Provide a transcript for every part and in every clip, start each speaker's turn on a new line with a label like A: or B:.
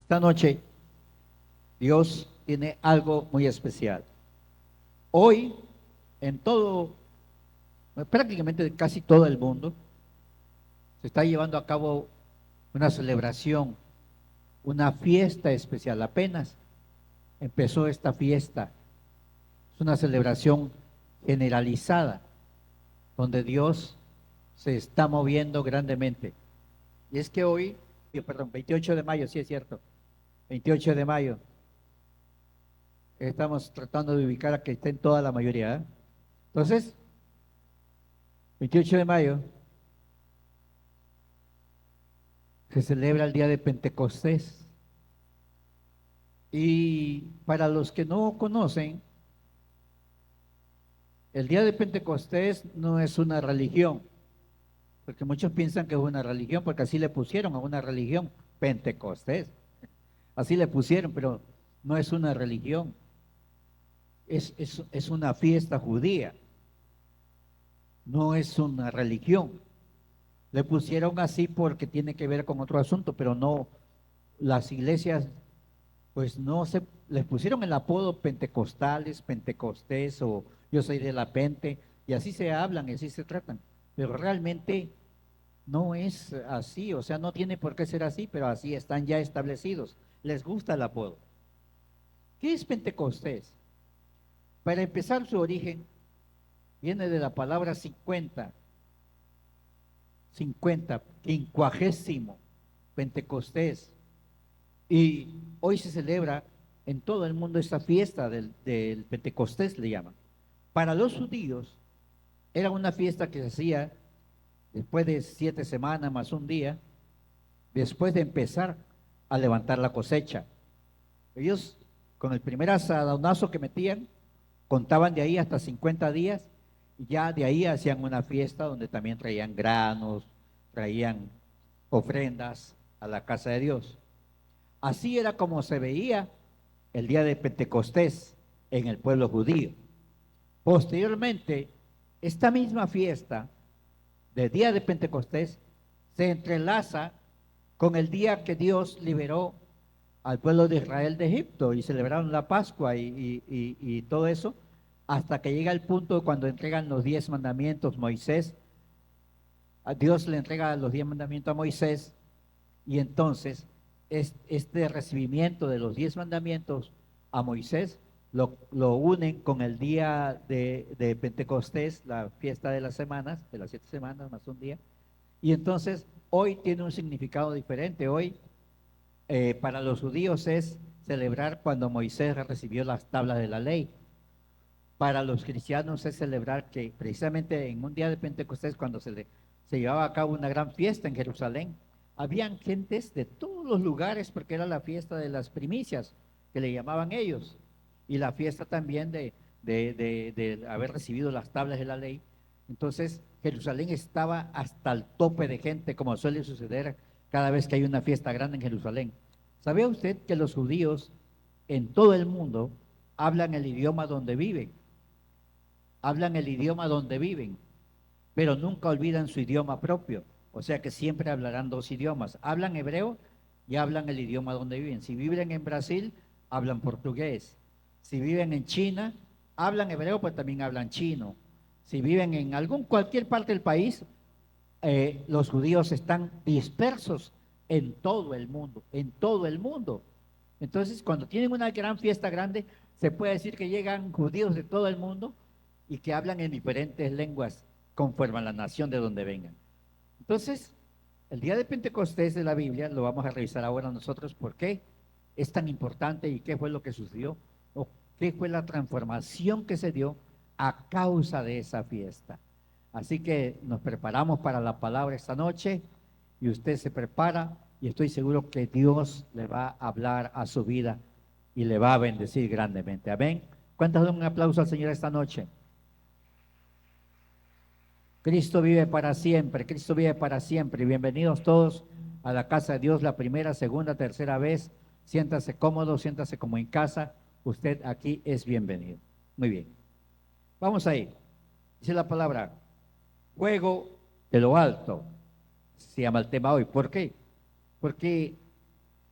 A: Esta noche Dios tiene algo muy especial. Hoy, en todo, prácticamente casi todo el mundo, se está llevando a cabo una celebración, una fiesta especial. Apenas empezó esta fiesta. Es una celebración generalizada, donde Dios se está moviendo grandemente. Y es que hoy, perdón, 28 de mayo, sí es cierto, 28 de mayo, estamos tratando de ubicar a que esté en toda la mayoría, ¿eh? Entonces, 28 de mayo se celebra el día de Pentecostés. Y para los que no conocen, el día de Pentecostés no es una religión, porque muchos piensan que es una religión, porque así le pusieron a una religión, Pentecostés. Así le pusieron, pero no es una religión, es una fiesta judía, no es una religión. Le pusieron así porque tiene que ver con otro asunto, pero no, las iglesias, pues no se, les pusieron el apodo pentecostales, pentecostés o yo soy de la Pente, y así se hablan y así se tratan, pero realmente no es así, o sea, no tiene por qué ser así, pero así están ya establecidos, les gusta el apodo. ¿Qué es Pentecostés? Para empezar, su origen viene de la palabra 50, 50, quincuagésimo, Pentecostés. Y hoy se celebra en todo el mundo esta fiesta del Pentecostés, le llaman. Para los judíos era una fiesta que se hacía después de 7 semanas más un día, después de empezar a levantar la cosecha. Ellos, con el primer asadonazo que metían, contaban de ahí hasta 50 días y ya de ahí hacían una fiesta donde también traían granos, traían ofrendas a la casa de Dios. Así era como se veía el día de Pentecostés en el pueblo judío. Posteriormente, esta misma fiesta del día de Pentecostés se entrelaza con el día que Dios liberó al pueblo de Israel de Egipto y celebraron la Pascua y todo eso, hasta que llega el punto cuando entregan los 10 mandamientos. Moisés, a Dios le entrega los 10 mandamientos a Moisés, y entonces este recibimiento de los 10 mandamientos a Moisés lo unen con el día de Pentecostés, la fiesta de las semanas, de las 7 semanas más un día, y entonces hoy tiene un significado diferente. Hoy para los judíos es celebrar cuando Moisés recibió las tablas de la ley. Para los cristianos es celebrar que precisamente en un día de Pentecostés, cuando se llevaba a cabo una gran fiesta en Jerusalén, habían gentes de todos los lugares porque era la fiesta de las primicias, que le llamaban ellos, y la fiesta también de haber recibido las tablas de la ley. Entonces Jerusalén estaba hasta el tope de gente, como suele suceder cada vez que hay una fiesta grande en Jerusalén. ¿Sabía usted que los judíos en todo el mundo hablan el idioma donde viven? Hablan el idioma donde viven, pero nunca olvidan su idioma propio. O sea que siempre hablarán dos idiomas. Hablan hebreo y hablan el idioma donde viven. Si viven en Brasil, hablan portugués. Si viven en China, hablan hebreo, pero también hablan chino. Si viven en cualquier parte del país, los judíos están dispersos en todo el mundo, en todo el mundo. Entonces, cuando tienen una gran fiesta grande, se puede decir que llegan judíos de todo el mundo y que hablan en diferentes lenguas conforme a la nación de donde vengan. Entonces, el día de Pentecostés de la Biblia lo vamos a revisar ahora nosotros. ¿Por qué es tan importante y qué fue lo que sucedió o qué fue la transformación que se dio a causa de esa fiesta? Así que nos preparamos para la palabra esta noche y usted se prepara y estoy seguro que Dios le va a hablar a su vida y le va a bendecir grandemente. Amén. ¿Cuántos dan un aplauso al Señor esta noche? Cristo vive para siempre, Cristo vive para siempre. Bienvenidos todos a la casa de Dios, la primera, segunda, tercera vez. Siéntase cómodo, siéntase como en casa. Usted aquí es bienvenido. Muy bien. Vamos ahí. Dice la palabra, fuego de lo alto. Se llama el tema hoy. ¿Por qué? Porque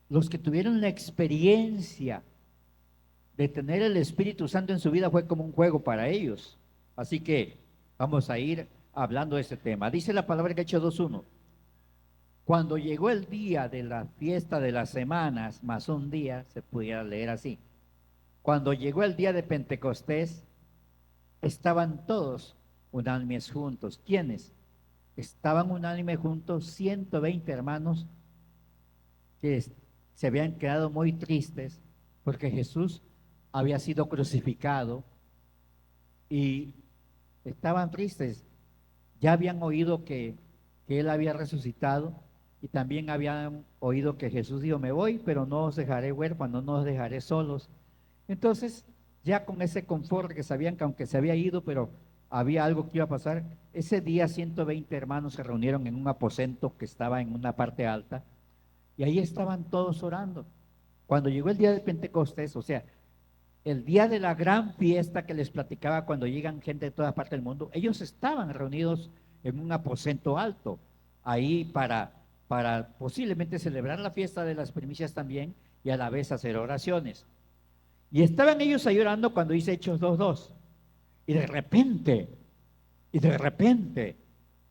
A: Los que tuvieron la experiencia de tener el Espíritu Santo en su vida fue como un juego para ellos. Así que vamos a ir hablando de ese tema. Dice la palabra en Hechos 2:1. Cuando llegó el día de la fiesta de las semanas, más un día, se pudiera leer así. Cuando llegó el día de Pentecostés, estaban todos unánimes juntos. ¿Quiénes? Estaban unánimes juntos 120 hermanos que se habían quedado muy tristes porque Jesús había sido crucificado y estaban tristes. Ya habían oído que él había resucitado y también habían oído que Jesús dijo, me voy, pero no os dejaré huérfanos, no os dejaré solos. Entonces, ya con ese confort que sabían que aunque se había ido, pero había algo que iba a pasar, ese día 120 hermanos se reunieron en un aposento que estaba en una parte alta y ahí estaban todos orando. Cuando llegó el día de Pentecostés, o sea, el día de la gran fiesta que les platicaba cuando llegan gente de toda parte del mundo, ellos estaban reunidos en un aposento alto, ahí para posiblemente celebrar la fiesta de las primicias también y a la vez hacer oraciones. Y estaban ellos ahí orando cuando dice Hechos 2:2. Y de repente,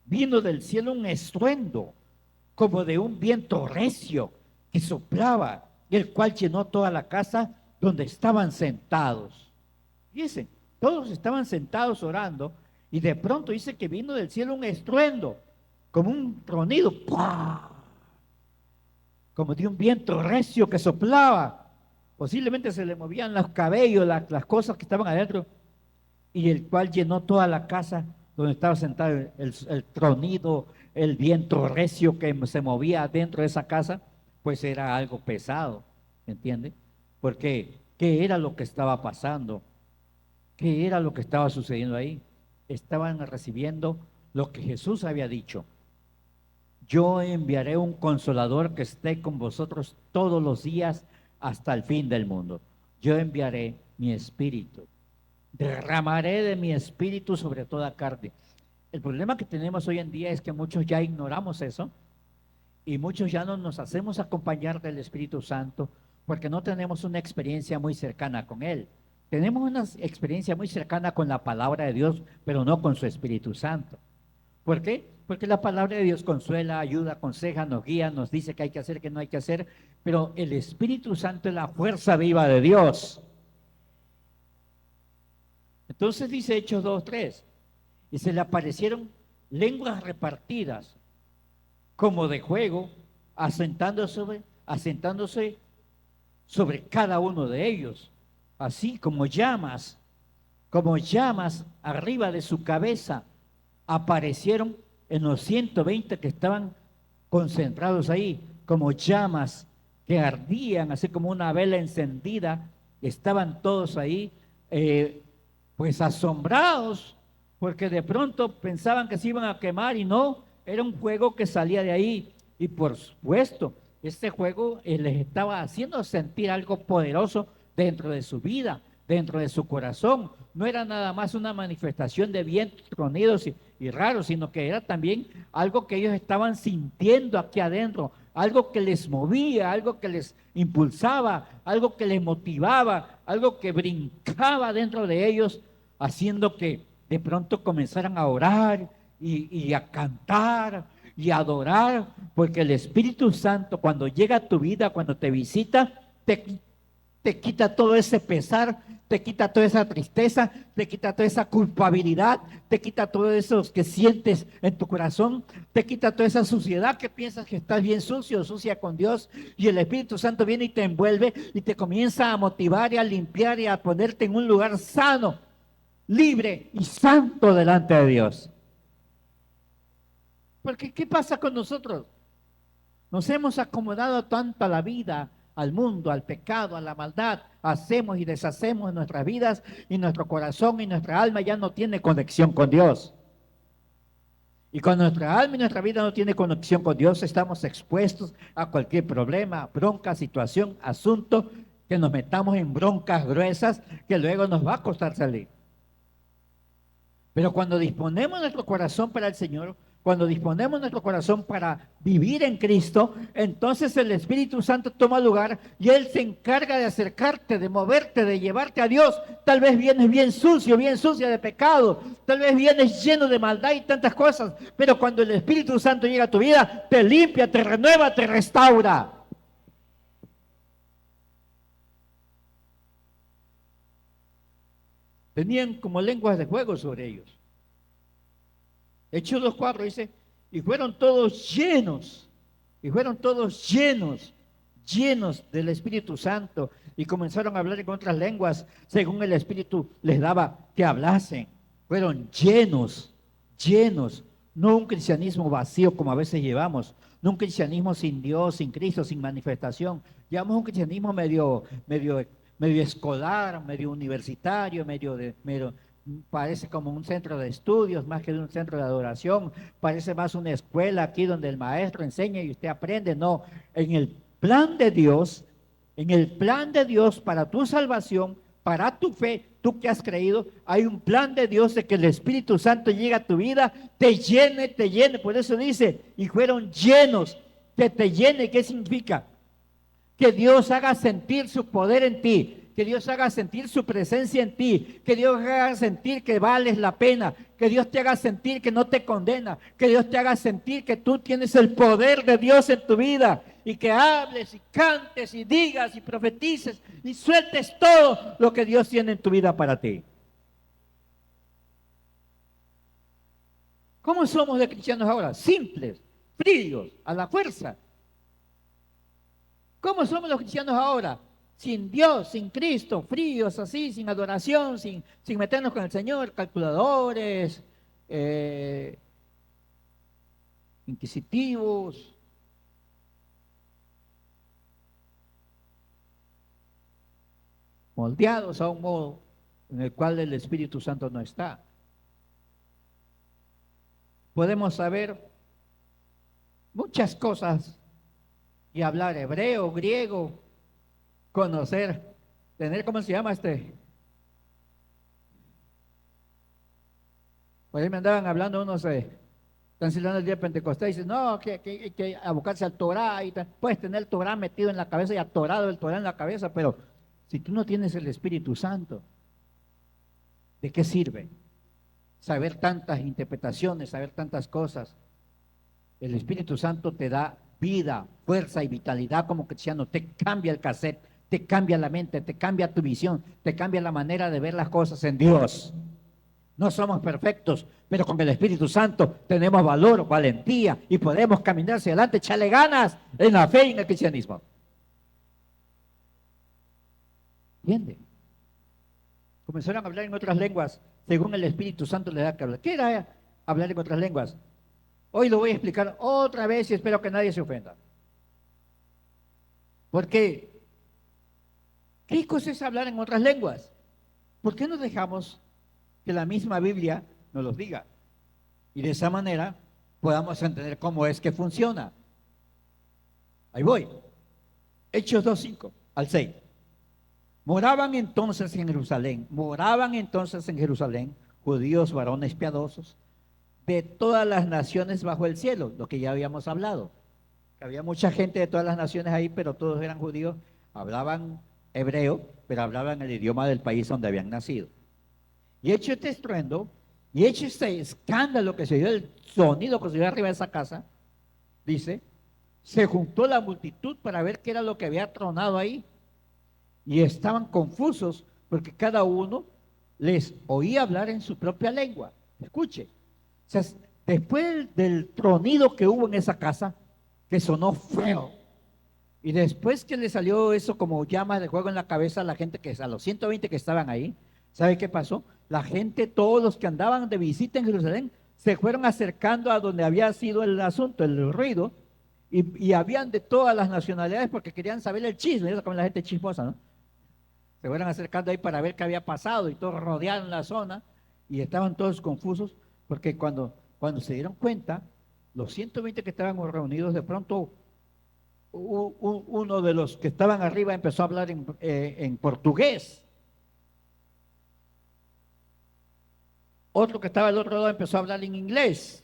A: vino del cielo un estruendo, como de un viento recio que soplaba, el cual llenó toda la casa donde estaban sentados. Fíjense, todos estaban sentados orando, y de pronto dice que vino del cielo un estruendo, como un tronido, ¡pua! Como de un viento recio que soplaba. Posiblemente se le movían los cabellos, las cosas que estaban adentro, y el cual llenó toda la casa donde estaba sentado el tronido, el viento recio que se movía dentro de esa casa, pues era algo pesado, ¿entiende? Porque, ¿qué era lo que estaba pasando? ¿Qué era lo que estaba sucediendo ahí? Estaban recibiendo lo que Jesús había dicho. Yo enviaré un consolador que esté con vosotros todos los días hasta el fin del mundo. Yo enviaré mi espíritu. Derramaré de mi espíritu sobre toda carne. El problema que tenemos hoy en día es que muchos ya ignoramos eso y muchos ya no nos hacemos acompañar del Espíritu Santo porque no tenemos una experiencia muy cercana con Él. Tenemos una experiencia muy cercana con la palabra de Dios, pero no con su Espíritu Santo. ¿Por qué? Porque la palabra de Dios consuela, ayuda, aconseja, nos guía, nos dice que hay que hacer, que no hay que hacer, pero el Espíritu Santo es la fuerza viva de Dios. Entonces dice Hechos 2:3, y se le aparecieron lenguas repartidas como de juego, asentándose sobre cada uno de ellos, así como llamas arriba de su cabeza, aparecieron en los 120 que estaban concentrados ahí, como llamas que ardían, así como una vela encendida, estaban todos ahí, pues asombrados, porque de pronto pensaban que se iban a quemar y no, era un fuego que salía de ahí. Y por supuesto, este juego les estaba haciendo sentir algo poderoso dentro de su vida, dentro de su corazón. No era nada más una manifestación de vientos, tronidos y raros, sino que era también algo que ellos estaban sintiendo aquí adentro, algo que les movía, algo que les impulsaba, algo que les motivaba, algo que brincaba dentro de ellos, haciendo que de pronto comenzaran a orar y a cantar y a adorar, porque el Espíritu Santo cuando llega a tu vida, cuando te visita, te quita todo ese pesar, te quita toda esa tristeza, te quita toda esa culpabilidad, te quita todo eso que sientes en tu corazón, te quita toda esa suciedad que piensas que estás bien sucio, sucia con Dios, y el Espíritu Santo viene y te envuelve y te comienza a motivar y a limpiar y a ponerte en un lugar sano, libre y santo delante de Dios. Porque ¿qué pasa con nosotros? Nos hemos acomodado tanto a la vida, al mundo, al pecado, a la maldad. Hacemos y deshacemos en nuestras vidas y nuestro corazón y nuestra alma ya no tiene conexión con Dios. Y cuando nuestra alma y nuestra vida no tiene conexión con Dios, estamos expuestos a cualquier problema, bronca, situación, asunto, que nos metamos en broncas gruesas que luego nos va a costar salir. Pero cuando disponemos nuestro corazón para el Señor, cuando disponemos nuestro corazón para vivir en Cristo, entonces el Espíritu Santo toma lugar y Él se encarga de acercarte, de moverte, de llevarte a Dios. Tal vez vienes bien sucio, bien sucia de pecado, tal vez vienes lleno de maldad y tantas cosas, pero cuando el Espíritu Santo llega a tu vida, te limpia, te renueva, te restaura. Tenían como lenguas de fuego sobre ellos. Hechos 2:4 dice, y fueron todos llenos del Espíritu Santo, y comenzaron a hablar en otras lenguas, según el Espíritu les daba que hablasen. Fueron llenos, no un cristianismo vacío como a veces llevamos, no un cristianismo sin Dios, sin Cristo, sin manifestación. Llevamos un cristianismo medio escolar, medio universitario, parece como un centro de estudios más que un centro de adoración, parece más una escuela aquí donde el maestro enseña y usted aprende. No, en el plan de Dios, para tu salvación, para tu fe, tú que has creído, hay un plan de Dios de que el Espíritu Santo llegue a tu vida, te llene, por eso dice, y fueron llenos, que te llene. ¿Qué significa? Que Dios haga sentir su poder en ti, que Dios haga sentir su presencia en ti, que Dios haga sentir que vales la pena, que Dios te haga sentir que no te condena, que Dios te haga sentir que tú tienes el poder de Dios en tu vida y que hables y cantes y digas y profetices y sueltes todo lo que Dios tiene en tu vida para ti. ¿Cómo somos de cristianos ahora? Simples, fríos, a la fuerza. ¿Cómo somos los cristianos ahora? Sin Dios, sin Cristo, fríos así, sin adoración, sin meternos con el Señor, calculadores, inquisitivos. Moldeados a un modo en el cual el Espíritu Santo no está. Podemos saber muchas cosas y hablar hebreo, griego, tener, ¿cómo se llama Por ahí me andaban hablando unos, están celebrando el día de Pentecostés, y dicen, no, que hay que abocarse al Torah, puedes tener el Torah metido en la cabeza y atorado el Torah en la cabeza, pero si tú no tienes el Espíritu Santo, ¿de qué sirve saber tantas interpretaciones, saber tantas cosas? El Espíritu Santo te da vida, fuerza y vitalidad como cristiano, te cambia el cassette, te cambia la mente, te cambia tu visión, te cambia la manera de ver las cosas en Dios. No somos perfectos, pero con el Espíritu Santo tenemos valor, valentía y podemos caminar hacia adelante, echarle ganas en la fe y en el cristianismo. ¿Entiende? Comenzaron a hablar en otras lenguas según el Espíritu Santo les da que hablar. ¿Qué era hablar en otras lenguas? Hoy lo voy a explicar otra vez y espero que nadie se ofenda. Porque, ¿qué cosa es hablar en otras lenguas? ¿Por qué no dejamos que la misma Biblia nos los diga? Y de esa manera podamos entender cómo es que funciona. Ahí voy. Hechos 2:5 al 6. Moraban entonces en Jerusalén judíos, varones piadosos, de todas las naciones bajo el cielo, lo que ya habíamos hablado. Que había mucha gente de todas las naciones ahí, pero todos eran judíos, hablaban hebreo, pero hablaban el idioma del país donde habían nacido. Y hecho este estruendo, y hecho este escándalo que se dio, el sonido que se dio arriba de esa casa, dice, se juntó la multitud para ver qué era lo que había tronado ahí, y estaban confusos porque cada uno les oía hablar en su propia lengua. Escuche, o sea, después del tronido que hubo en esa casa, que sonó feo, y después que le salió eso como llamas de fuego en la cabeza a la gente, a los 120 que estaban ahí, ¿sabe qué pasó? La gente, todos los que andaban de visita en Jerusalén, se fueron acercando a donde había sido el asunto, el ruido, y habían de todas las nacionalidades porque querían saber el chisme, eso como la gente chismosa, ¿no? Se fueron acercando ahí para ver qué había pasado y todos rodearon la zona y estaban todos confusos porque cuando se dieron cuenta, los 120 que estaban reunidos, de pronto uno de los que estaban arriba empezó a hablar en portugués. Otro que estaba al otro lado empezó a hablar en inglés.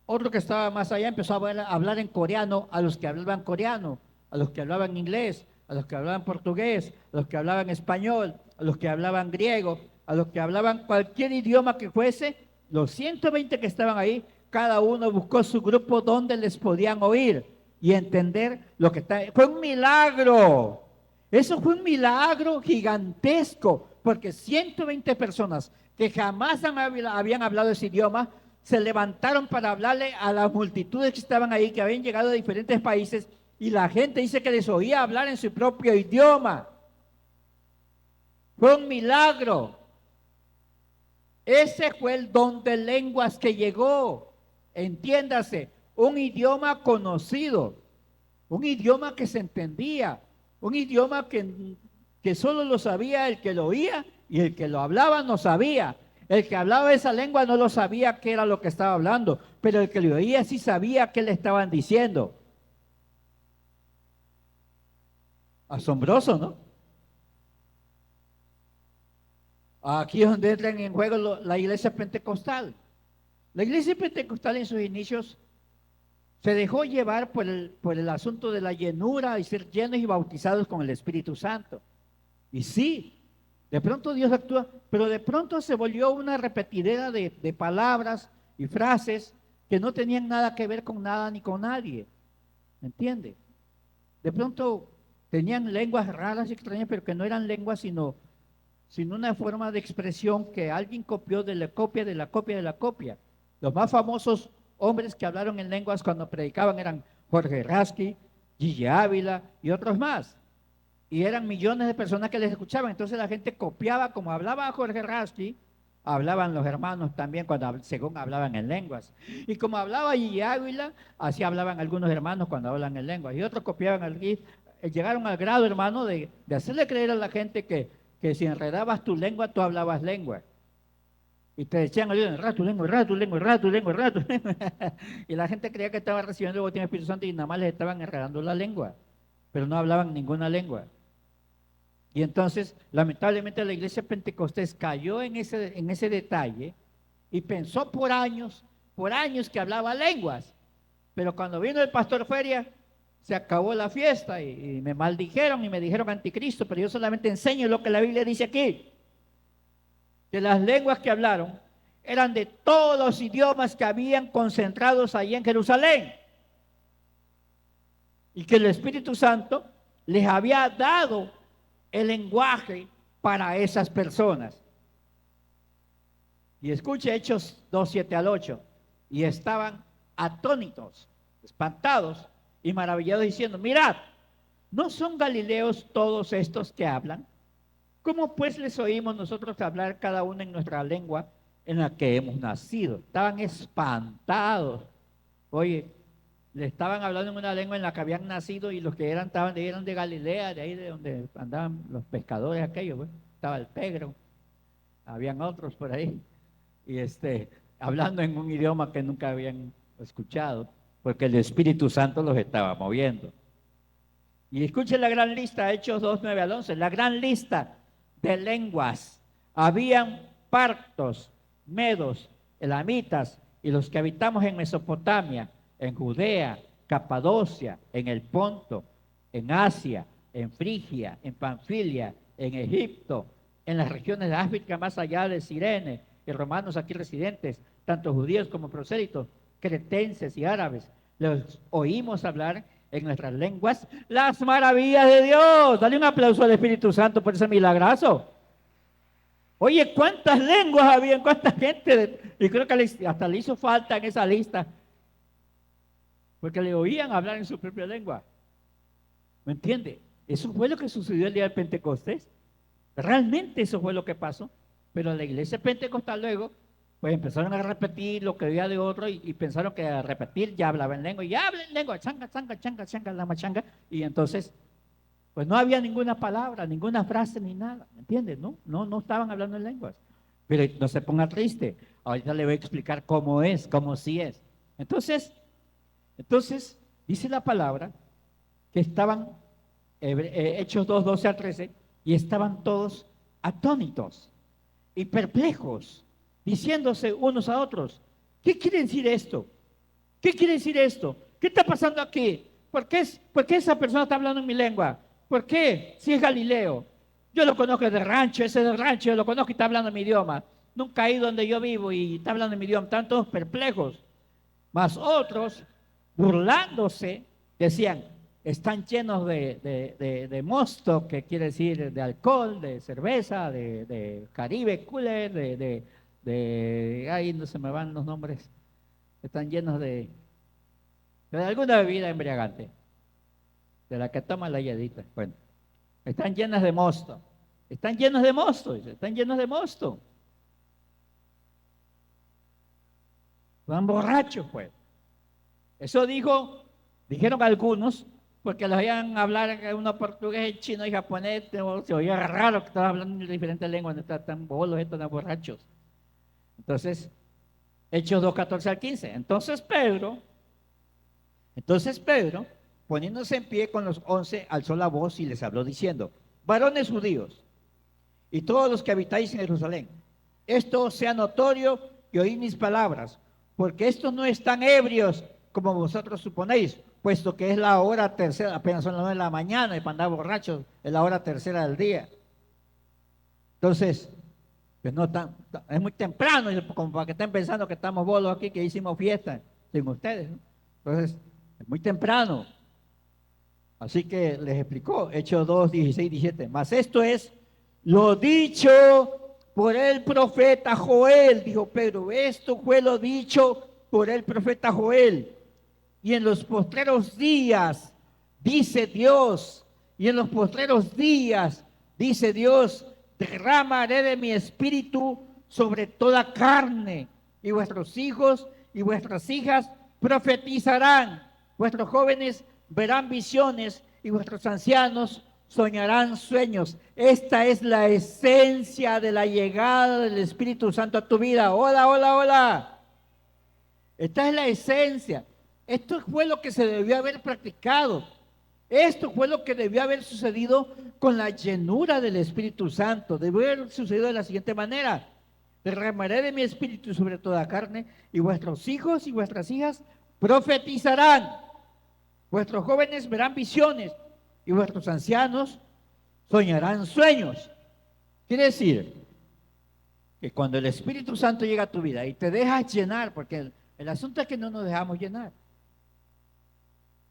A: Otro que estaba más allá empezó a hablar en coreano a los que hablaban coreano, a los que hablaban inglés, a los que hablaban portugués, a los que hablaban español, a los que hablaban griego, a los que hablaban cualquier idioma que fuese. Los 120 que estaban ahí, cada uno buscó su grupo donde les podían oír y entender lo que está. Fue un milagro. Eso fue un milagro gigantesco, porque 120 personas que jamás habían hablado ese idioma, se levantaron para hablarle a las multitudes que estaban ahí, que habían llegado de diferentes países, y la gente dice que les oía hablar en su propio idioma. Fue un milagro. Ese fue el don de lenguas que llegó. Entiéndase, un idioma conocido, un idioma que se entendía, un idioma que solo lo sabía el que lo oía, y el que lo hablaba no sabía. El que hablaba esa lengua no lo sabía qué era lo que estaba hablando, pero el que lo oía sí sabía qué le estaban diciendo. Asombroso, ¿no? Aquí es donde entran en juego la iglesia pentecostal. La iglesia pentecostal en sus inicios se dejó llevar por el asunto de la llenura y ser llenos y bautizados con el Espíritu Santo. Y sí, de pronto Dios actúa, pero de pronto se volvió una repetidera de palabras y frases que no tenían nada que ver con nada ni con nadie. ¿Me entiende? De pronto tenían lenguas raras y extrañas, pero que no eran lenguas, sino una forma de expresión que alguien copió de la copia, de la copia, de la copia. Los más famosos hombres que hablaron en lenguas cuando predicaban eran Jorge Rasky, Gigi Ávila y otros más. Y eran millones de personas que les escuchaban. Entonces la gente copiaba, como hablaba Jorge Rasky, hablaban los hermanos también según hablaban en lenguas. Y como hablaba Gigi Ávila, así hablaban algunos hermanos cuando hablan en lenguas. Y otros copiaban, llegaron al grado, hermano, de hacerle creer a la gente que si enredabas tu lengua, tú hablabas lengua. Y te decían, enreda tu lengua, enreda tu lengua, enreda tu lengua, enreda tu lengua. Y la gente creía que estaba recibiendo el botín del Espíritu Santo y nada más les estaban enredando la lengua, pero no hablaban ninguna lengua. Y entonces, lamentablemente, la iglesia pentecostés cayó en ese detalle y pensó por años que hablaba lenguas. Pero cuando vino el pastor Feria, se acabó la fiesta y me maldijeron y me dijeron anticristo, pero yo solamente enseño lo que la Biblia dice aquí. Que las lenguas que hablaron eran de todos los idiomas que habían concentrados allí en Jerusalén. Y que el Espíritu Santo les había dado el lenguaje para esas personas. Y escuche Hechos 2, 7 al 8. Y estaban atónitos, espantados y maravillados diciendo, mirad, ¿no son galileos todos estos que hablan? ¿Cómo pues les oímos nosotros hablar cada uno en nuestra lengua en la que hemos nacido? Estaban espantados. Oye, le estaban hablando en una lengua en la que habían nacido y los que eran de Galilea, de ahí de donde andaban los pescadores aquellos, pues. Estaba el Pedro, habían otros por ahí, y hablando en un idioma que nunca habían escuchado, porque el Espíritu Santo los estaba moviendo. Y escuchen la gran lista, Hechos 2, 9 al 11, la gran lista de lenguas. Habían partos, medos, elamitas y los que habitamos en Mesopotamia, en Judea, Capadocia, en el Ponto, en Asia, en Frigia, en Panfilia, en Egipto, en las regiones de África más allá de Cirene, y romanos aquí residentes, tanto judíos como prosélitos, cretenses y árabes, los oímos hablar en nuestras lenguas las maravillas de Dios. Dale un aplauso al Espíritu Santo por ese milagrazo. Oye, ¿cuántas lenguas habían? ¿Cuánta gente? Y creo que hasta le hizo falta en esa lista, porque le oían hablar en su propia lengua. ¿Me entiende? Eso fue lo que sucedió el día del Pentecostés. Realmente eso fue lo que pasó. Pero la iglesia pentecostal luego, pues empezaron a repetir lo que oía de otro y pensaron que al repetir ya hablaba en lengua. Y ya habla en lengua, changa, changa, changa, changa, lama, changa. Y entonces, pues no había ninguna palabra, ninguna frase, ni nada. ¿Me entiendes? No estaban hablando en lenguas. Pero no se ponga triste. Ahorita le voy a explicar cómo es, cómo sí es. Entonces, dice la palabra que estaban, Hechos 2, 12 al 13, y estaban todos atónitos y perplejos, diciéndose unos a otros, ¿qué quiere decir esto? ¿Qué quiere decir esto? ¿Qué está pasando aquí? ¿Por qué esa persona está hablando en mi lengua? ¿Por qué? Si es Galileo. Yo lo conozco de rancho, ese de rancho, yo lo conozco y está hablando mi idioma. Nunca he ido donde yo vivo y está hablando mi idioma. Están todos perplejos. Mas otros, burlándose, decían, están llenos de mosto, que quiere decir de alcohol, de cerveza, de Caribe Cooler, ahí no se me van los nombres, están llenos de alguna bebida embriagante, de la que toma la yedita. Bueno, están llenas de mosto, están llenos de mosto, dice, están llenos de mosto. Van borrachos, pues. Eso dijeron algunos, porque los oían hablar uno portugués, chino y japonés, se oía raro que estaban hablando en diferentes lenguas, no estaban tan bolos, estos tan borrachos. Entonces, Hechos 2:14 al 15. Entonces Pedro, poniéndose en pie con los 11, alzó la voz y les habló diciendo: varones judíos y todos los que habitáis en Jerusalén, esto sea notorio y oíd mis palabras, porque estos no están ebrios como vosotros suponéis, puesto que es la hora tercera, apenas son las 9 de la mañana y para andar borrachos es la hora tercera del día. Entonces, pues no es muy temprano, como para que estén pensando que estamos bolos aquí, que hicimos fiesta sin ustedes, ¿no? Entonces, es muy temprano. Así que les explicó, Hechos 2, 16, 17. Mas esto es lo dicho por el profeta Joel, dijo Pedro. Esto fue lo dicho por el profeta Joel. Y en los postreros días, dice Dios, y en los postreros días, dice Dios, derramaré de mi espíritu sobre toda carne, y vuestros hijos y vuestras hijas profetizarán, vuestros jóvenes verán visiones y vuestros ancianos soñarán sueños. Esta es la esencia de la llegada del Espíritu Santo a tu vida. Hola, hola, hola. Esta es la esencia. Esto fue lo que se debió haber practicado. Esto fue lo que debió haber sucedido con la llenura del Espíritu Santo. Debió haber sucedido de la siguiente manera: derramaré de mi espíritu sobre toda carne, y vuestros hijos y vuestras hijas profetizarán, vuestros jóvenes verán visiones, y vuestros ancianos soñarán sueños. Quiere decir que cuando el Espíritu Santo llega a tu vida y te dejas llenar, porque el asunto es que no nos dejamos llenar.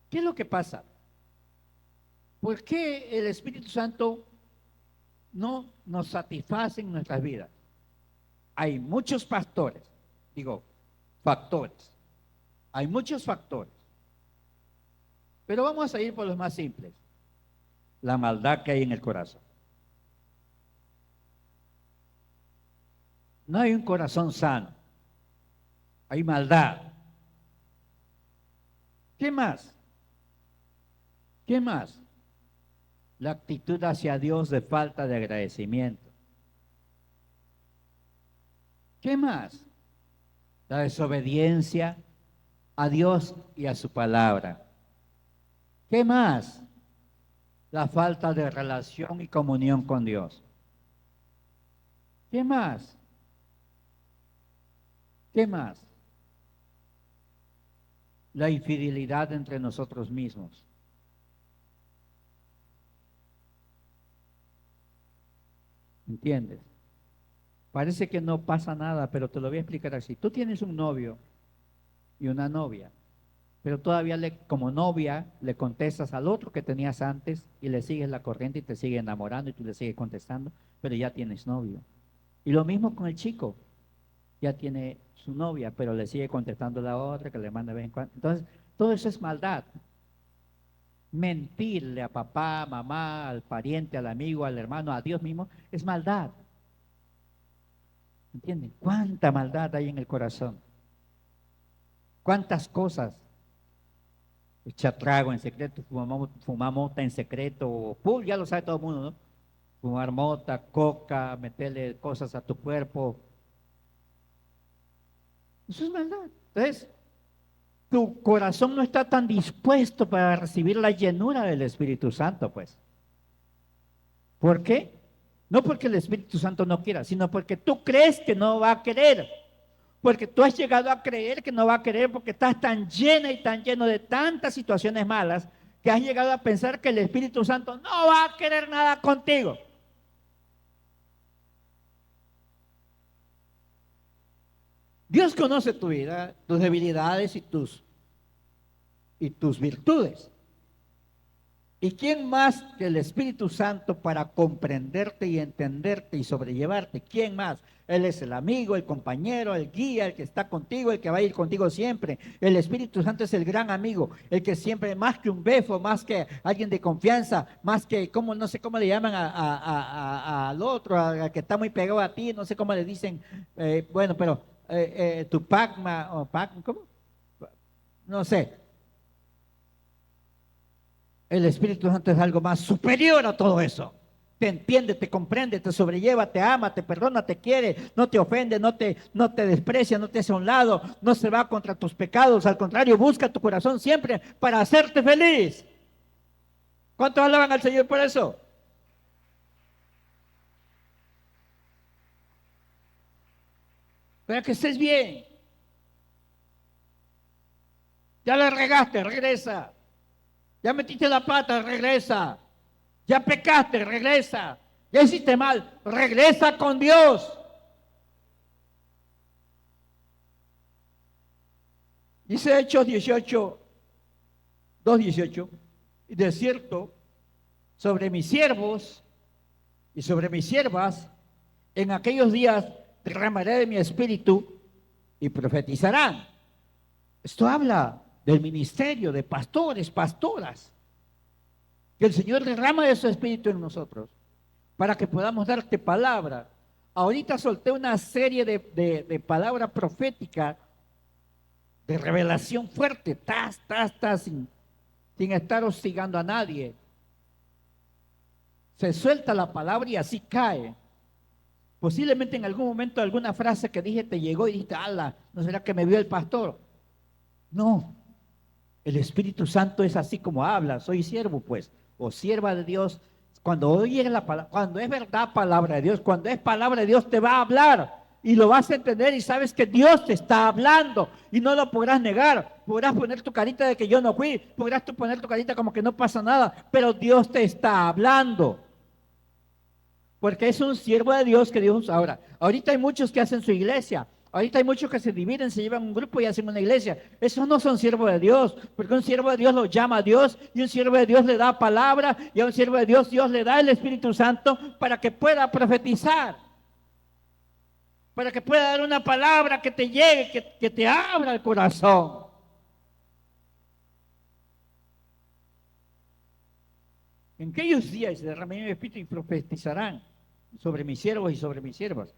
A: ¿Qué es lo que pasa? ¿Por qué el Espíritu Santo no nos satisface en nuestras vidas? Hay muchos factores. Hay muchos factores. Pero vamos a ir por los más simples. La maldad que hay en el corazón. No hay un corazón sano. Hay maldad. ¿Qué más? ¿Qué más? La actitud hacia Dios de falta de agradecimiento. ¿Qué más? La desobediencia a Dios y a su palabra. ¿Qué más? La falta de relación y comunión con Dios. ¿Qué más? ¿Qué más? La infidelidad entre nosotros mismos. ¿Entiendes? Parece que no pasa nada, pero te lo voy a explicar así. Tú tienes un novio y una novia, pero todavía como novia le contestas al otro que tenías antes y le sigues la corriente y te sigue enamorando y tú le sigues contestando, pero ya tienes novio. Y lo mismo con el chico, ya tiene su novia, pero le sigue contestando la otra que le manda de vez en cuando. Entonces, todo eso es maldad. Mentirle a papá, mamá, al pariente, al amigo, al hermano, a Dios mismo, es maldad. ¿Entienden? ¿Cuánta maldad hay en el corazón? ¿Cuántas cosas? Echar trago en secreto, fumar mota en secreto, ya lo sabe todo el mundo, ¿no? Fumar mota, coca, meterle cosas a tu cuerpo. Eso es maldad. Entonces, tu corazón no está tan dispuesto para recibir la llenura del Espíritu Santo, pues. ¿Por qué? No porque el Espíritu Santo no quiera, sino porque tú crees que no va a querer. porque tú has llegado a creer que no va a querer porque estás tan llena y tan lleno de tantas situaciones malas que has llegado a pensar que el Espíritu Santo no va a querer nada contigo. Dios conoce tu vida, tus debilidades y tus virtudes. ¿Y quién más que el Espíritu Santo para comprenderte y entenderte y sobrellevarte? ¿Quién más? Él es el amigo, el compañero, el guía, el que está contigo, el que va a ir contigo siempre. El Espíritu Santo es el gran amigo, el que siempre, más que un befo, más que alguien de confianza, más que, como, no sé cómo le llaman al otro, al que está muy pegado a ti, no sé cómo le dicen, bueno, pero tu Pacma, o ¿cómo? No sé. El Espíritu Santo es algo más superior a todo eso. Te entiende, te comprende, te sobrelleva, te ama, te perdona, te quiere, no te ofende, no te desprecia, no te hace a un lado, no se va contra tus pecados, al contrario, busca tu corazón siempre para hacerte feliz. ¿Cuántos alaban al Señor por eso? Para que estés bien. Ya la regaste, regresa. Ya metiste la pata, regresa. Ya pecaste, regresa. Ya hiciste mal, regresa con Dios. Dice Hechos 18, 2:18, y de cierto, sobre mis siervos y sobre mis siervas, en aquellos días derramaré de mi espíritu y profetizarán. Esto habla del ministerio de pastores, pastoras, que el Señor derrama de su espíritu en nosotros para que podamos darte palabra. Ahorita solté una serie de palabra profética, de revelación fuerte, sin estar hostigando a nadie. Se suelta la palabra y así cae. Posiblemente en algún momento alguna frase que dije te llegó y dijiste, ala, ¿no será que me vio el pastor? No, el Espíritu Santo es así como habla, soy siervo pues, o sierva de Dios. Cuando oyes la palabra, cuando es verdad palabra de Dios, cuando es palabra de Dios te va a hablar y lo vas a entender y sabes que Dios te está hablando y no lo podrás negar. Podrás poner tu carita de que yo no fui, podrás tú poner tu carita como que no pasa nada, pero Dios te está hablando. Porque es un siervo de Dios que Dios ahora. Ahorita hay muchos que hacen su iglesia. Ahorita hay muchos que se dividen, se llevan un grupo y hacen una iglesia. Esos no son siervos de Dios, porque un siervo de Dios lo llama a Dios y un siervo de Dios le da palabra y a un siervo de Dios Dios le da el Espíritu Santo para que pueda profetizar, para que pueda dar una palabra que te llegue, que te abra el corazón. En aquellos días se derramará mi espíritu y profetizarán sobre mis siervos y sobre mis siervas.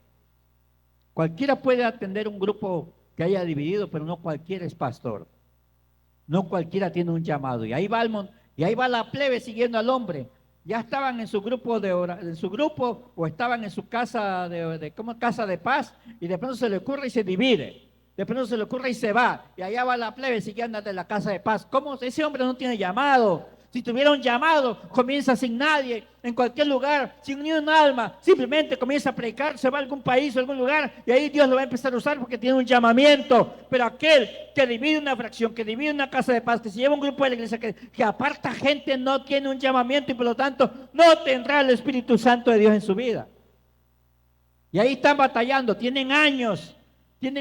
A: Cualquiera puede atender un grupo que haya dividido, pero no cualquiera es pastor. No cualquiera tiene un llamado. Y ahí va la plebe siguiendo al hombre. Ya estaban en su grupo o estaban en su casa como casa de paz, y de pronto se le ocurre y se divide. De pronto se le ocurre y se va. Y allá va la plebe siguiendo de la casa de paz. ¿Cómo ese hombre no tiene llamado? Si tuviera un llamado, comienza sin nadie, en cualquier lugar, sin ni un alma, simplemente comienza a predicar, se va a algún país o algún lugar y ahí Dios lo va a empezar a usar porque tiene un llamamiento. Pero aquel que divide una fracción, que divide una casa de paz, que se lleva un grupo de la iglesia, que aparta gente, no tiene un llamamiento y por lo tanto no tendrá el Espíritu Santo de Dios en su vida. Y ahí están batallando, tienen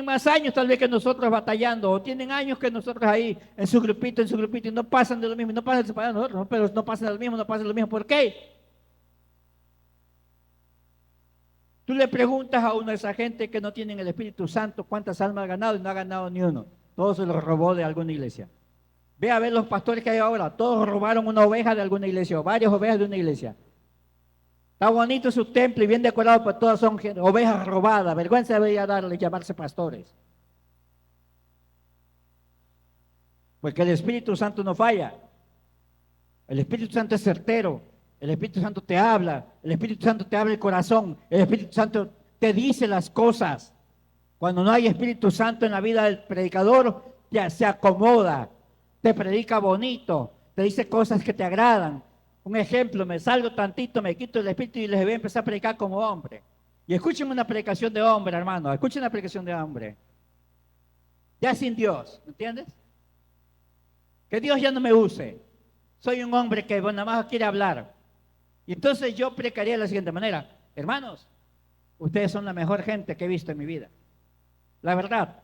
A: más años tal vez que nosotros batallando, o tienen años que nosotros ahí en su grupito, y no pasan de lo mismo, no pasan de nosotros, ¿no? Pero no pasan de lo mismo, no pasan de lo mismo. ¿Por qué? Tú le preguntas a una de esa gente que no tienen el Espíritu Santo cuántas almas ha ganado y no ha ganado ni uno. Todos se los robó de alguna iglesia. Ve a ver los pastores que hay ahora, todos robaron una oveja de alguna iglesia o varias ovejas de una iglesia. Está bonito su templo y bien decorado, pero todas son ovejas robadas. Vergüenza debería darle llamarse pastores. Porque el Espíritu Santo no falla. El Espíritu Santo es certero. El Espíritu Santo te habla. El Espíritu Santo te abre el corazón. El Espíritu Santo te dice las cosas. Cuando no hay Espíritu Santo en la vida del predicador, ya se acomoda. Te predica bonito. Te dice cosas que te agradan. Un ejemplo, me salgo tantito, me quito el espíritu y les voy a empezar a predicar como hombre. Y escuchen una predicación de hombre, hermano. Escuchen una predicación de hombre. ya sin Dios, ¿me entiendes? Que Dios ya no me use. Soy un hombre que nada más quiere hablar. Y entonces yo predicaría de la siguiente manera: hermanos, ustedes son la mejor gente que he visto en mi vida. La verdad,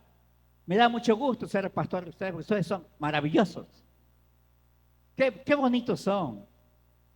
A: me da mucho gusto ser pastor de ustedes, porque ustedes son maravillosos. Qué bonitos son,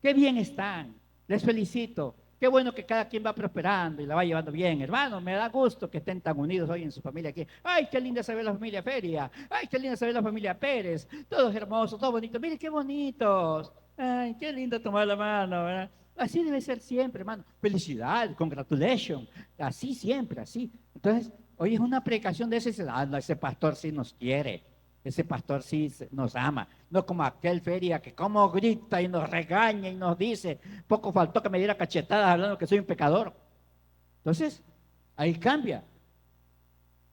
A: qué bien están, les felicito. Qué bueno que cada quien va prosperando y la va llevando bien, hermano. Me da gusto que estén tan unidos hoy en su familia aquí. Ay, qué linda se ve la familia Feria. Ay, qué linda se ve la familia Pérez. Todos hermosos, todos bonitos. Mire qué bonitos. Ay, qué lindo tomar la mano, ¿verdad? Así debe ser siempre, hermano. Felicidad, congratulations. Así siempre, así. Entonces, hoy es una predicación de ese. Ah, no, ese pastor sí nos quiere. Ese pastor sí nos ama, no como aquel Feria que como grita y nos regaña y nos dice, poco faltó que me diera cachetadas hablando que soy un pecador. Entonces, ahí cambia.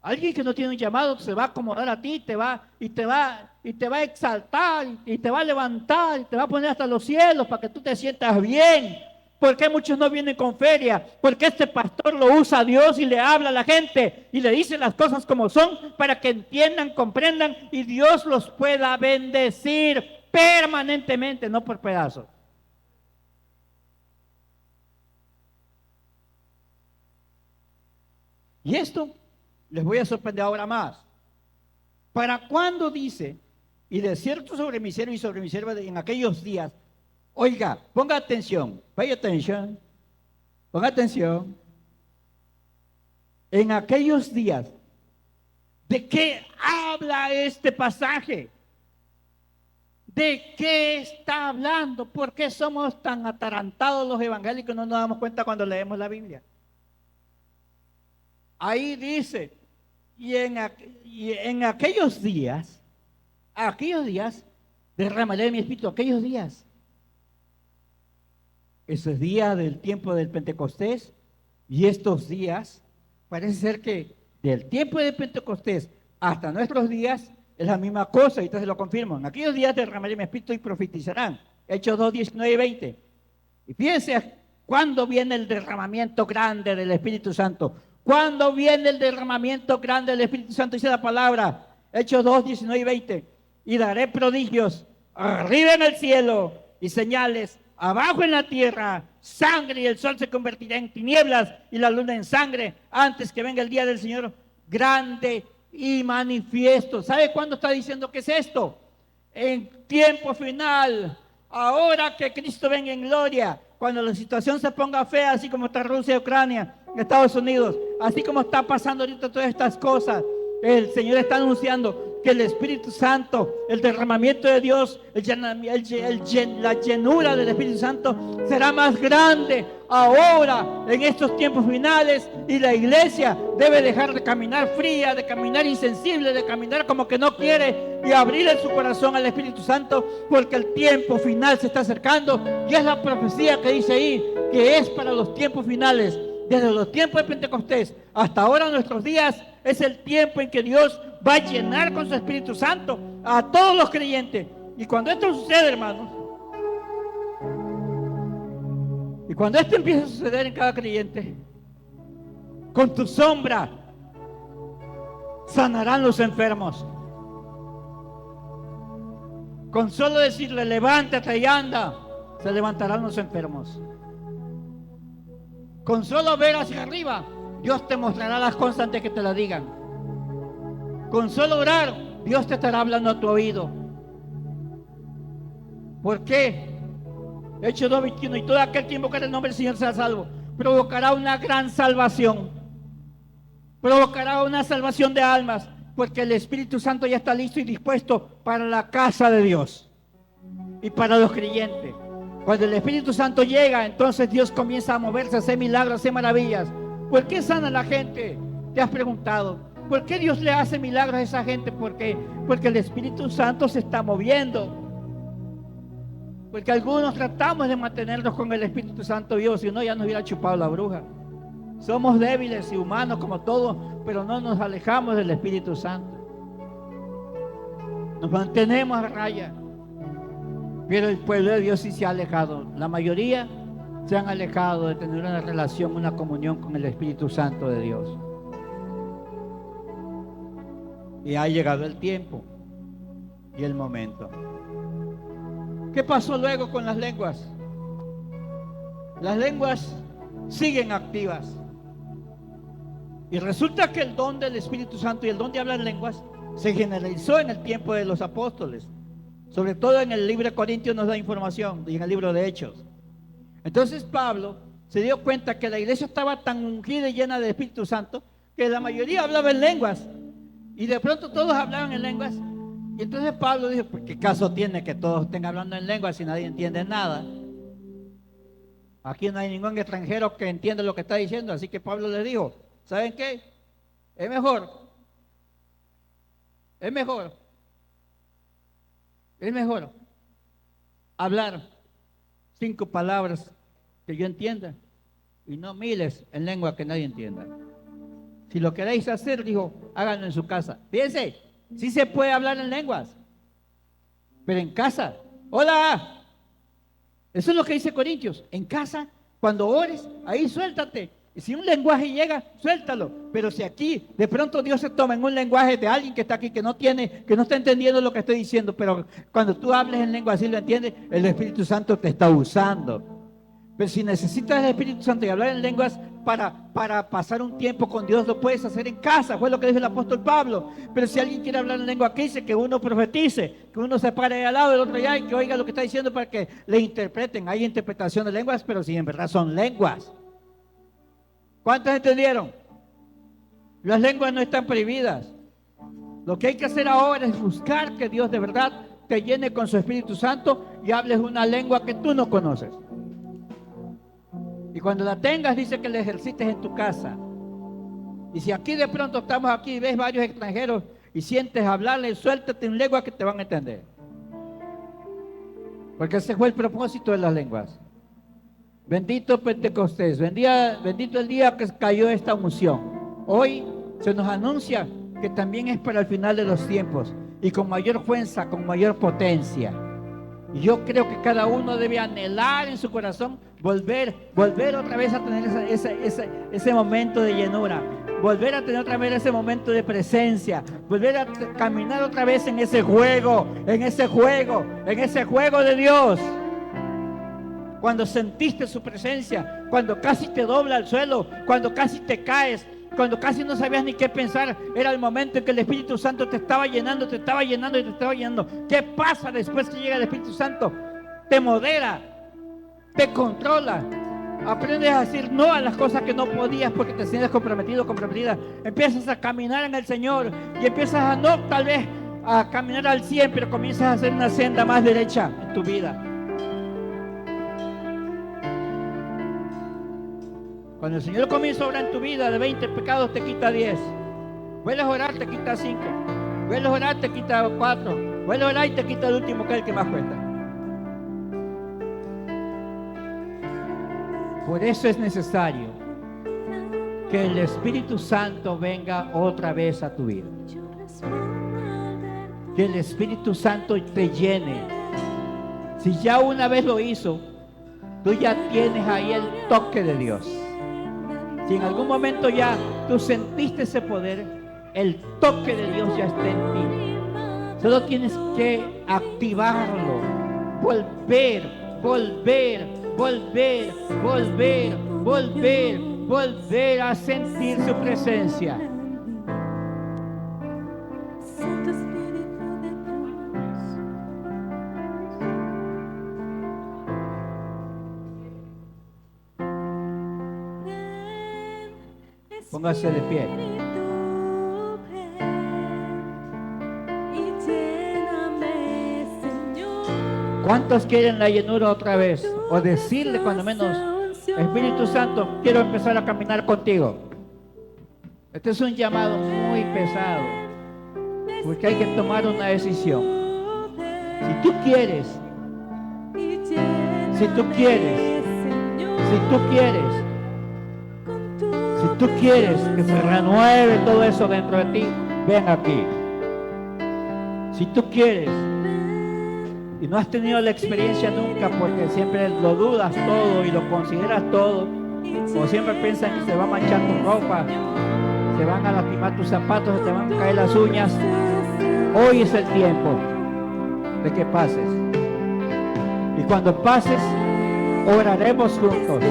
A: Alguien que no tiene un llamado se va a acomodar a ti, te va a exaltar y te va a levantar y te va a poner hasta los cielos para que tú te sientas bien. ¿Por qué muchos no vienen con feria? Porque este pastor lo usa a Dios y le habla a la gente y le dice las cosas como son para que entiendan, comprendan y Dios los pueda bendecir permanentemente, no por pedazos. Y esto les voy a sorprender ahora más. ¿Para cuándo dice? Y de cierto sobre mi siervo y sobre mi sierva en aquellos días. Oiga, ponga atención, pay attention, ponga atención. En aquellos días, ¿de qué habla este pasaje? ¿De qué está hablando? ¿Por qué somos tan atarantados los evangélicos y no nos damos cuenta cuando leemos la Biblia? Ahí dice, y en aquellos días, derramaré mi espíritu, aquellos días. Ese día del tiempo del Pentecostés y estos días, parece ser que del tiempo del Pentecostés hasta nuestros días es la misma cosa, y entonces lo confirmo. En aquellos días derramaré mi espíritu y profetizarán. Hechos 2, 19 y 20. Y fíjense, ¿cuándo viene el derramamiento grande del Espíritu Santo? ¿Cuándo viene el derramamiento grande del Espíritu Santo? Dice la palabra, Hechos 2, 19 y 20. Y daré prodigios arriba en el cielo y señales abajo en la tierra, sangre, y el sol se convertirá en tinieblas y la luna en sangre antes que venga el día del Señor grande y manifiesto. ¿Sabe cuándo está diciendo que es esto? En tiempo final, ahora que Cristo venga en gloria, cuando la situación se ponga fea, así como está Rusia y Ucrania, Estados Unidos, así como está pasando ahorita todas estas cosas, el Señor está anunciando que el Espíritu Santo, el derramamiento de Dios, la llenura del Espíritu Santo será más grande ahora en estos tiempos finales, y la iglesia debe dejar de caminar fría, de caminar insensible, de caminar como que no quiere, y abrirle su corazón al Espíritu Santo, porque el tiempo final se está acercando, y es la profecía que dice ahí, que es para los tiempos finales. Desde los tiempos de Pentecostés hasta ahora nuestros días es el tiempo en que Dios va a llenar con su Espíritu Santo a todos los creyentes. Y cuando esto sucede, hermanos, y cuando esto empieza a suceder en cada creyente, con tu sombra sanarán los enfermos. Con solo decirle levántate y anda, se levantarán los enfermos. Con solo ver hacia arriba, Dios te mostrará las cosas antes que te las digan. Con solo orar, Dios te estará hablando a tu oído. ¿Por qué? Hechos 2:21, y todo aquel que invocar el nombre del Señor será salvo. Provocará una gran salvación. Provocará una salvación de almas, porque el Espíritu Santo ya está listo y dispuesto para la casa de Dios y para los creyentes. Cuando el Espíritu Santo llega, entonces Dios comienza a moverse, a hacer milagros, a hacer maravillas. ¿Por qué sana la gente? ¿Te has preguntado? ¿Por qué Dios le hace milagros a esa gente? Porque el Espíritu Santo se está moviendo. Porque algunos tratamos de mantenernos con el Espíritu Santo vivo, si no ya nos hubiera chupado la bruja. Somos débiles y humanos como todos, pero no nos alejamos del Espíritu Santo. Nos mantenemos a raya. Pero el pueblo de Dios sí se ha alejado. La mayoría se han alejado de tener una relación, una comunión con el Espíritu Santo de Dios. Y ha llegado el tiempo y el momento. ¿Qué pasó luego con las lenguas? Las lenguas siguen activas. Y resulta que el don del Espíritu Santo y el don de hablar lenguas se generalizó en el tiempo de los apóstoles. Sobre todo en el libro de Corintios nos da información, y en el libro de Hechos. Entonces Pablo se dio cuenta que la iglesia estaba tan ungida y llena del Espíritu Santo que la mayoría hablaba en lenguas. Y de pronto todos hablaban en lenguas. Y entonces Pablo dijo, pues, ¿qué caso tiene que todos estén hablando en lenguas si nadie entiende nada? Aquí no hay ningún extranjero que entienda lo que está diciendo. Así que Pablo les dijo, ¿saben qué? Es mejor hablar 5 palabras que yo entienda y no miles en lengua que nadie entienda. Si lo queréis hacer, dijo, háganlo en su casa. Fíjense, sí se puede hablar en lenguas, pero en casa. Hola, eso es lo que dice Corintios. En casa, cuando ores, ahí suéltate. Y si un lenguaje llega, suéltalo. Pero si aquí de pronto Dios se toma en un lenguaje de alguien que está aquí, que no está entendiendo lo que estoy diciendo, pero cuando tú hables en lengua así lo entiendes, el Espíritu Santo te está usando. Pero si necesitas el Espíritu Santo y hablar en lenguas para pasar un tiempo con Dios, lo puedes hacer en casa. Fue lo que dijo el apóstol Pablo. Pero si alguien quiere hablar en lengua aquí, dice que uno profetice, que uno se pare ahí al lado del otro allá y que oiga lo que está diciendo para que le interpreten. Hay interpretación de lenguas, pero si en verdad son lenguas. ¿Cuántos entendieron? Las lenguas no están prohibidas. Lo que hay que hacer ahora es buscar que Dios de verdad te llene con su Espíritu Santo y hables una lengua que tú no conoces. Y cuando la tengas, dice que la ejercites en tu casa. Y si aquí de pronto estamos aquí y ves varios extranjeros y sientes hablarles, suéltate en lengua que te van a entender. Porque ese fue el propósito de las lenguas. Bendito Pentecostés, bendito el día que cayó esta unción. Hoy se nos anuncia que también es para el final de los tiempos y con mayor fuerza, con mayor potencia. Y yo creo que cada uno debe anhelar en su corazón volver otra vez a tener ese momento de llenura, volver a tener otra vez ese momento de presencia, volver a caminar otra vez en ese juego de Dios. Cuando sentiste su presencia, cuando casi te dobla el suelo, cuando casi te caes, cuando casi no sabías ni qué pensar, era el momento en que el Espíritu Santo te estaba llenando. ¿Qué pasa después que llega el Espíritu Santo? Te modera, te controla. Aprendes a decir no a las cosas que no podías porque te sientes comprometido, comprometida. Empiezas a caminar en el Señor y empiezas a no tal vez a caminar al 100, pero comienzas a hacer una senda más derecha en tu vida. Cuando el Señor comienza a orar en tu vida, de 20 pecados te quita 10. Vuelves a orar, te quita 5. Vuelves a orar, te quita 4. Vuelves a orar y te quita el último, que es el que más cuesta. Por eso es necesario que el Espíritu Santo venga otra vez a tu vida. Que el Espíritu Santo te llene. Si ya una vez lo hizo, tú ya tienes ahí el toque de Dios. Si en algún momento ya tú sentiste ese poder, el toque de Dios ya está en ti. Solo tienes que activarlo, volver a sentir su presencia. Póngase de pie. ¿Cuántos quieren la llenura otra vez? O decirle cuando menos, Espíritu Santo, quiero empezar a caminar contigo. Este es un llamado muy pesado, porque hay que tomar una decisión. Si tú quieres que se renueve todo eso dentro de ti, ven aquí. Si tú quieres y no has tenido la experiencia nunca, porque siempre lo dudas todo y lo consideras todo, o siempre piensas que se va a manchar tu ropa, se van a lastimar tus zapatos, se te van a caer las uñas. Hoy es el tiempo de que pases. Y cuando pases, oraremos juntos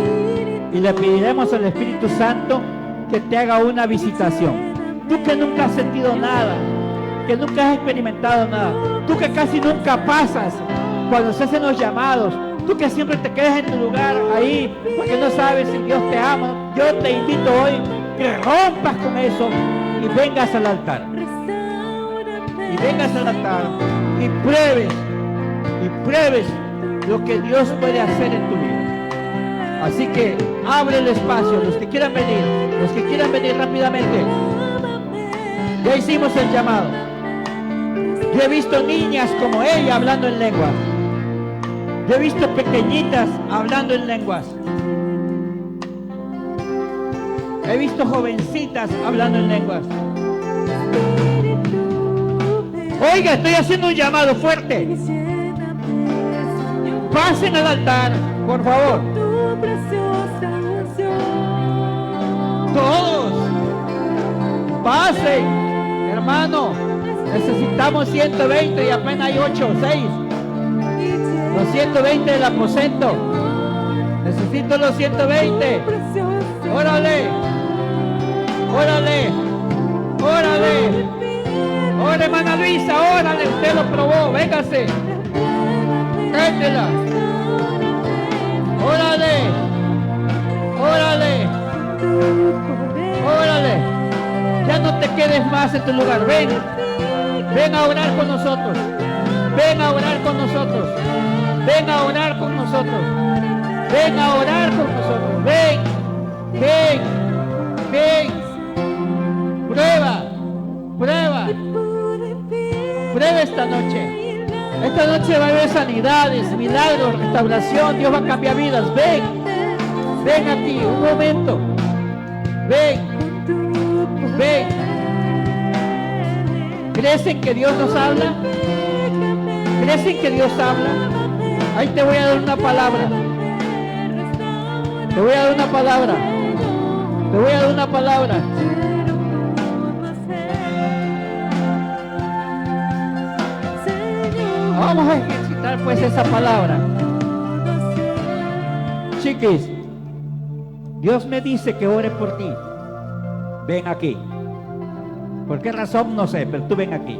A: y le pediremos al Espíritu Santo que te haga una visitación. Tú que nunca has sentido nada, que nunca has experimentado nada, tú que casi nunca pasas cuando se hacen los llamados, tú que siempre te quedas en tu lugar ahí porque no sabes si Dios te ama, yo te invito hoy que rompas con eso y vengas al altar. Y vengas al altar y pruebes lo que Dios puede hacer en tu vida. Así que abre el espacio, los que quieran venir rápidamente. Ya hicimos el llamado. Yo he visto niñas como ella hablando en lenguas. Yo he visto pequeñitas hablando en lenguas. He visto jovencitas hablando en lenguas. Oiga, estoy haciendo un llamado fuerte. Pasen al altar, por favor. Todos. Pasen, hermano. Necesitamos 120 y apenas hay 8 o 6. Los 120 del aposento. Necesito los 120. Órale. Órale. Órale. Órale, hermana Luisa, órale. Usted lo probó. Véngase. Tráetela. Órale. Órale. Órale. Ya no te quedes más en tu lugar. Ven. Ven a orar con nosotros. Ven a orar con nosotros. Ven a orar con nosotros. Ven a orar con nosotros. Ven. Ven. Ven. Prueba. Prueba. Prueba esta noche. Esta noche va a haber sanidades, milagros, restauración. Dios va a cambiar vidas. Ven. Ven aquí. Un momento. Ven. Ven. ¿Crees en que Dios nos habla? ¿Crees en que Dios habla? Ahí te voy a dar una palabra. Te voy a dar una palabra. Te voy a dar una palabra. Vamos a ejercitar pues esa palabra. Chiquis, Dios me dice que ore por ti. Ven aquí. ¿Por qué razón? No sé, pero tú ven aquí.